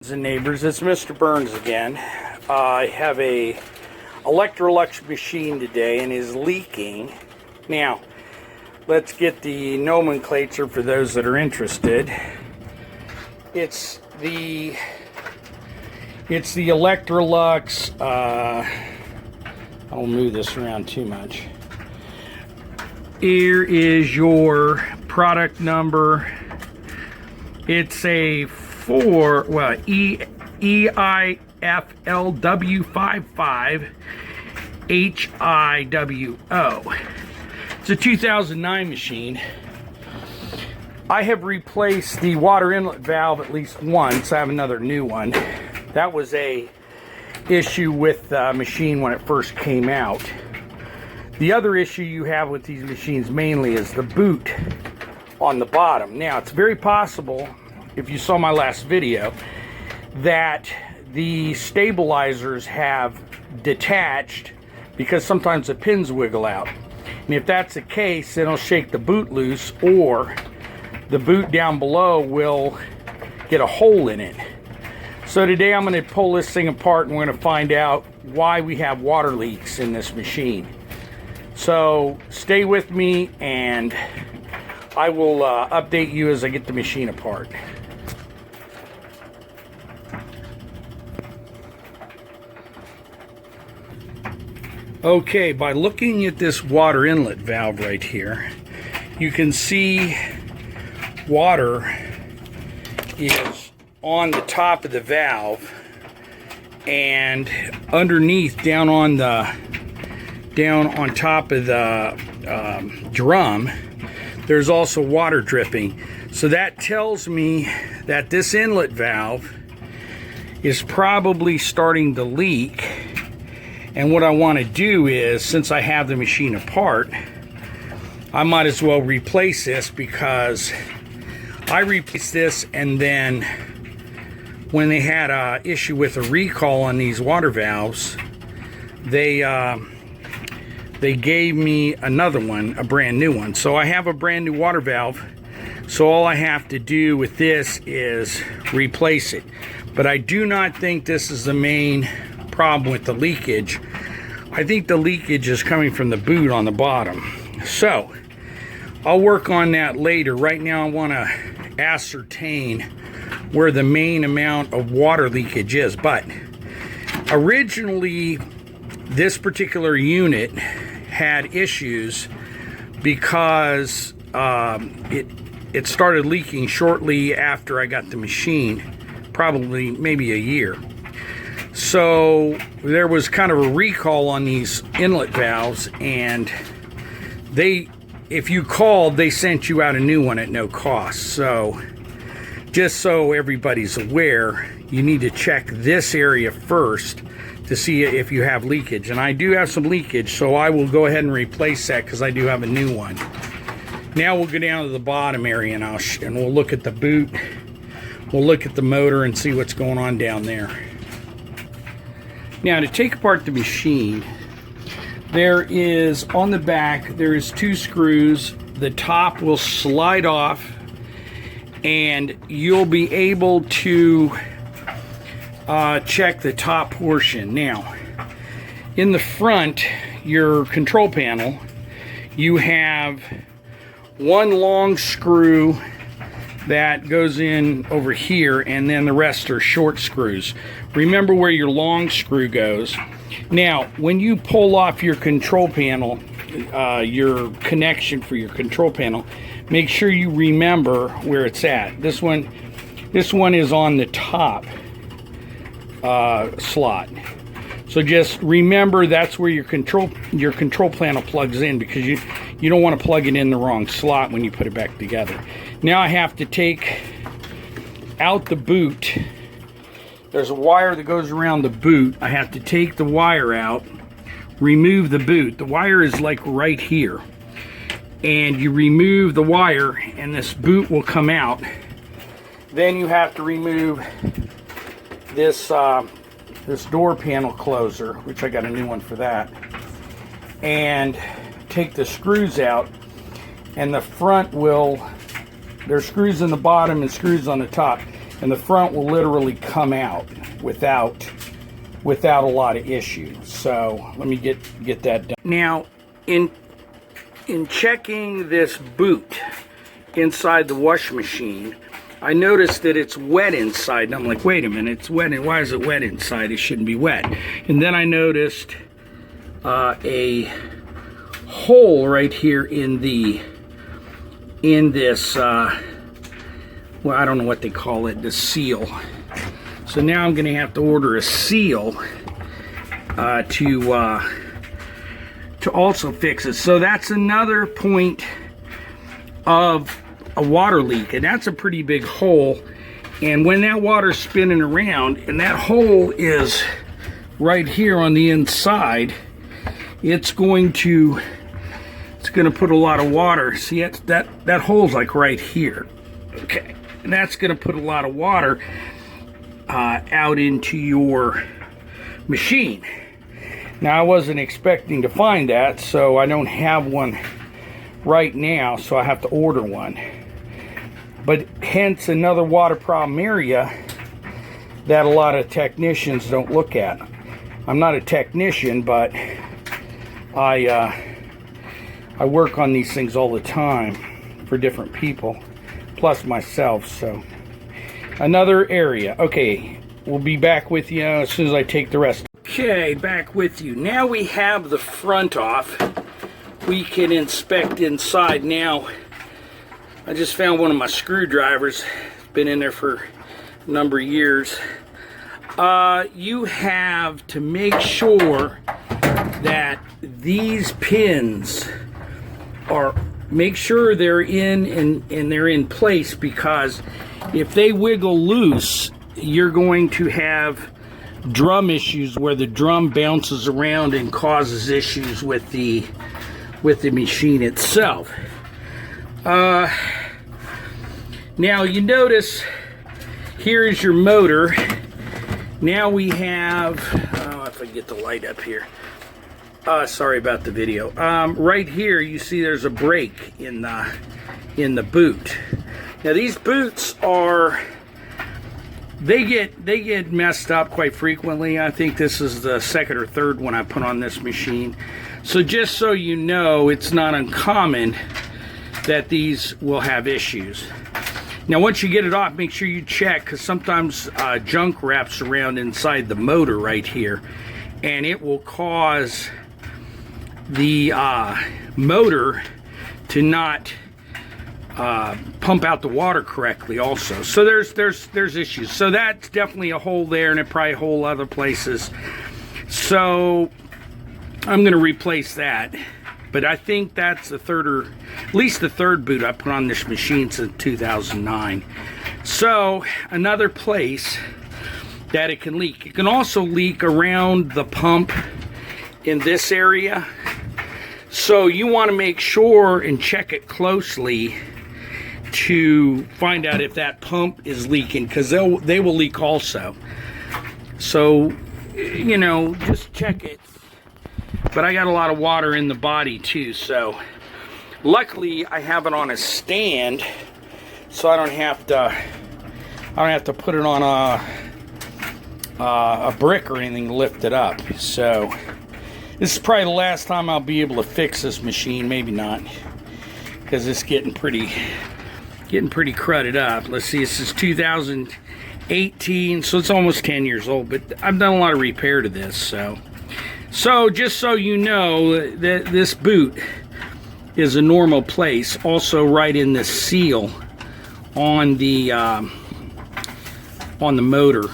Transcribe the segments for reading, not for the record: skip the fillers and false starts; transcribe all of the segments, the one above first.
And neighbors, it's Mr. Burns again. I have a Electrolux machine today and is leaking. Now, let's get the nomenclature for those that are interested. It's the Electrolux. I'll move this around too much. Here is your product number. It's a EIFLW55 HIWO. It's a 2009 machine. I have replaced the water inlet valve at least once. I have another new one. That was a issue with the machine when it first came out. The other issue you have with these machines mainly is the boot on the bottom. Now, it's very possible, if you saw my last video, that the stabilizers have detached because sometimes the pins wiggle out. And if that's the case, then it'll shake the boot loose, or the boot down below will get a hole in it. So today I'm going to pull this thing apart and we're going to find out why we have water leaks in this machine. So stay with me and I will update you as I get the machine apart. Okay, by looking at this water inlet valve right here, you can see water is on the top of the valve, and underneath, down on top of the drum, there's also water dripping. So that tells me that this inlet valve is probably starting to leak. And what I want to do is, since I have the machine apart, I might as well replace this, because I replaced this, and then when they had an issue with a recall on these water valves, they gave me another one, a brand new one. So I have a brand new water valve. So all I have to do with this is replace it. But I do not think this is the main problem with the leakage. I think the leakage is coming from the boot on the bottom. So I'll work on that later. Right now I want to ascertain where the main amount of water leakage is. But originally this particular unit had issues because it started leaking shortly after I got the machine, probably maybe a year. So there was kind of a recall on these inlet valves, and if you called, they sent you out a new one at no cost. So just so everybody's aware, you need to check this area first to see if you have leakage. And I do have some leakage, so I will go ahead and replace that because I do have a new one. Now we'll go down to the bottom area and we'll look at the boot. We'll look at the motor and see what's going on down there. Now, to take apart the machine, there is, on the back, there is 2 screws. The top will slide off, and you'll be able to check the top portion. Now, in the front, your control panel, you have one long screw that goes in over here, and then the rest are short screws. Remember where your long screw goes. Now, when you pull off your control panel, your connection for your control panel, make sure you remember where it's at. This one is on the top slot. So just remember that's where your control panel plugs in, because you don't want to plug it in the wrong slot when you put it back together. Now I have to take out the boot. There's a wire that goes around the boot. I have to take the wire out, remove the boot. The wire is like right here. And you remove the wire and this boot will come out. Then you have to remove this this door panel closer, which I got a new one for that, and take the screws out. And the front will, there's screws in the bottom and screws on the top. and the front will literally come out without a lot of issue. So let me get that done. Now, in checking this boot inside the wash machine, I noticed that it's wet inside, and I'm like, wait a minute, it's wet, and why is it wet inside? It shouldn't be wet. And then I noticed a hole right here in this well, I don't know what they call it, the seal. So now I'm going to have to order a seal to also fix it. So that's another point of a water leak, and that's a pretty big hole. And when that water's spinning around, and that hole is right here on the inside, it's going to put a lot of water. See, that hole's like right here. Okay, and that's going to put a lot of water out into your machine. Now, I wasn't expecting to find that, so I don't have one right now, so I have to order one. But hence another water problem area that a lot of technicians don't look at. I'm not a technician, but I work on these things all the time for different people, plus myself. So another area. Okay, we'll be back with you as soon as I take the rest. Okay, back with you. Now we have the front off. We can inspect inside now. I just found one of my screwdrivers. It's been in there for a number of years. You have to make sure that these pins make sure they're in and they're in place, because if they wiggle loose, you're going to have drum issues where the drum bounces around and causes issues with the machine itself. Now you notice here is your motor. Now we have, if I get the light up here. Sorry about the video. Right here you see there's a brake in the boot. Now these boots they get messed up quite frequently. I think this is the second or third one I put on this machine. So just so you know, it's not uncommon that these will have issues. Now once you get it off, make sure you check, because sometimes junk wraps around inside the motor right here, and it will cause the motor to not pump out the water correctly also. So there's issues. So that's definitely a hole there, and it probably a hole other places. So I'm going to replace that. But I think that's the third, or at least the third boot I put on this machine since 2009. So another place that it can leak. It can also leak around the pump in this area. So you want to make sure and check it closely to find out if that pump is leaking, because they will leak also. So, you know, just check it. But I got a lot of water in the body too, so luckily I have it on a stand, so I don't have to put it on a brick or anything to lift it up. So this is probably the last time I'll be able to fix this machine. Maybe not, because it's getting pretty cruddy up. Let's see, this is 2018, so it's almost 10 years old, but I've done a lot of repair to this. So just so you know, that this boot is a normal place. Also right in the seal on the motor,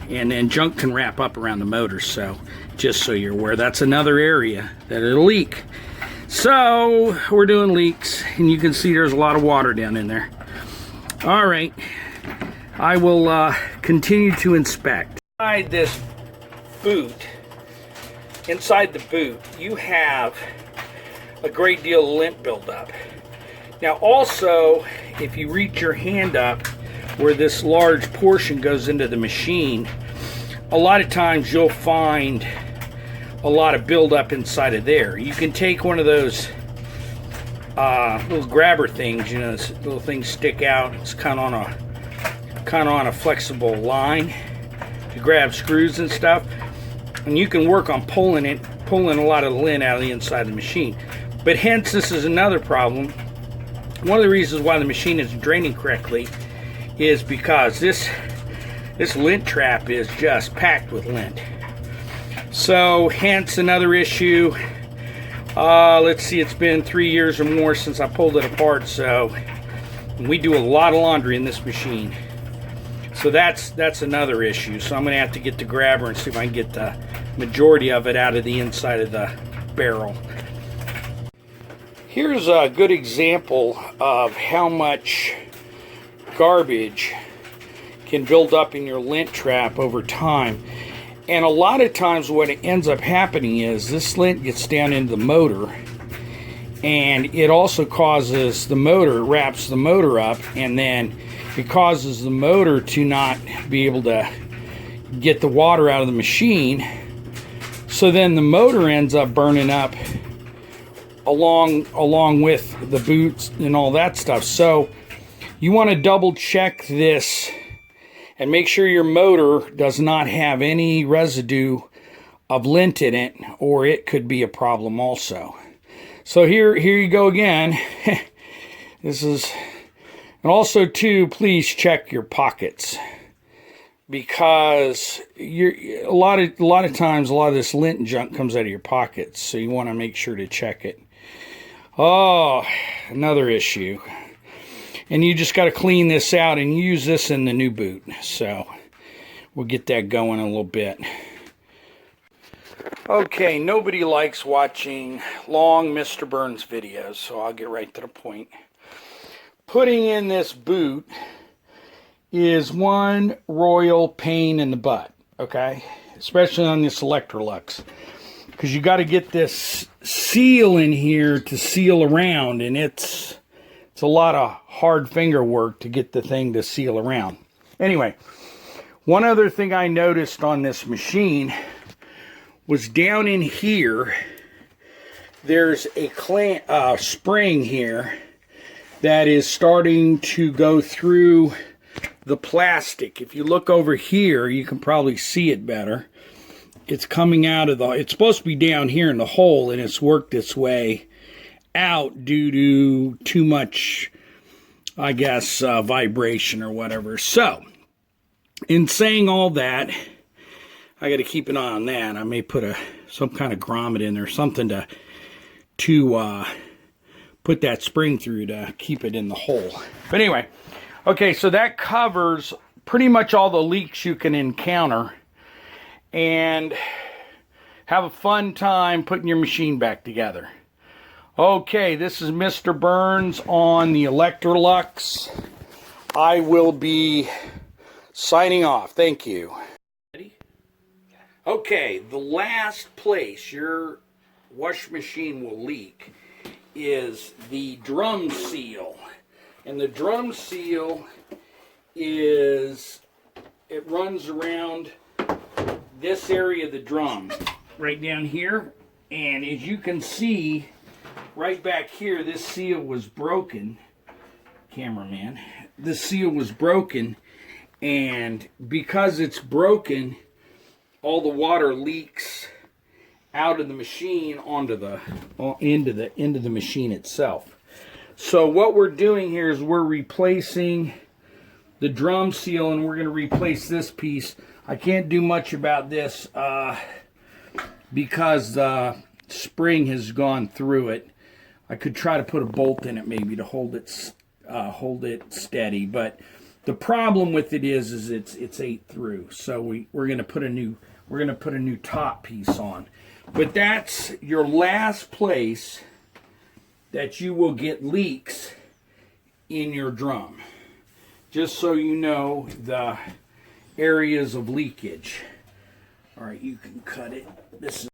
and then junk can wrap up around the motor. So just so you're aware, that's another area that it'll leak. So we're doing leaks, and you can see there's a lot of water down in there. All right, I will continue to inspect. Inside this boot, inside the boot, you have a great deal of lint buildup. Now also, if you reach your hand up where this large portion goes into the machine, a lot of times you'll find a lot of buildup inside of there. You can take one of those little grabber things, you know, this little things stick out. It's kind of kind of on a flexible line to grab screws and stuff. And you can work on pulling a lot of the lint out of the inside of the machine. But hence, this is another problem. One of the reasons why the machine isn't draining correctly is because this lint trap is just packed with lint. So hence another issue. Let's see, it's been 3 years or more since I pulled it apart, so we do a lot of laundry in this machine. So that's another issue. So I'm going to have to get the grabber and see if I can get the majority of it out of the inside of the barrel. Here's a good example of how much garbage can build up in your lint trap over time. And a lot of times what ends up happening is this lint gets down into the motor, and it also causes the motor, wraps the motor up, and then it causes the motor to not be able to get the water out of the machine. So then the motor ends up burning up along with the boots and all that stuff. So you want to double check this and make sure your motor does not have any residue of lint in it, or it could be a problem also. So here you go again. This is, and also too, please check your pockets, because a lot of times a lot of this lint and junk comes out of your pockets, so you want to make sure to check it. Oh, another issue. And you just got to clean this out and use this in the new boot. So we'll get that going a little bit. Okay, nobody likes watching long Mr. Burns videos, so I'll get right to the point. Putting in this boot is one royal pain in the butt, okay? Especially on this Electrolux. Because you got to get this seal in here to seal around, and it's a lot of hard finger work to get the thing to seal around. Anyway, one other thing I noticed on this machine was down in here, there's a spring here that is starting to go through the plastic. If you look over here, you can probably see it better. It's coming out of it's supposed to be down here in the hole, and it's worked its way out due to too much, I guess, vibration or whatever. So, in saying all that, I got to keep an eye on that. I may put some kind of grommet in there, something to put that spring through to keep it in the hole. But anyway, okay, so that covers pretty much all the leaks you can encounter, and have a fun time putting your machine back together. Okay, this is Mr. Burns on the Electrolux. I will be signing off. Thank you. Okay, the last place your wash machine will leak is the drum seal. And the drum seal it runs around this area of the drum, right down here. And as you can see, right back here, this seal was broken. Cameraman, this seal was broken, and because it's broken, all the water leaks out of the machine into the machine itself. So what we're doing here is we're replacing the drum seal, and we're going to replace this piece. I can't do much about this because the spring has gone through it. I could try to put a bolt in it maybe to hold it steady, but the problem with it is it's ate through. So we're going to put a new top piece on. But that's your last place that you will get leaks in your drum. Just so you know the areas of leakage. All right, you can cut it. This is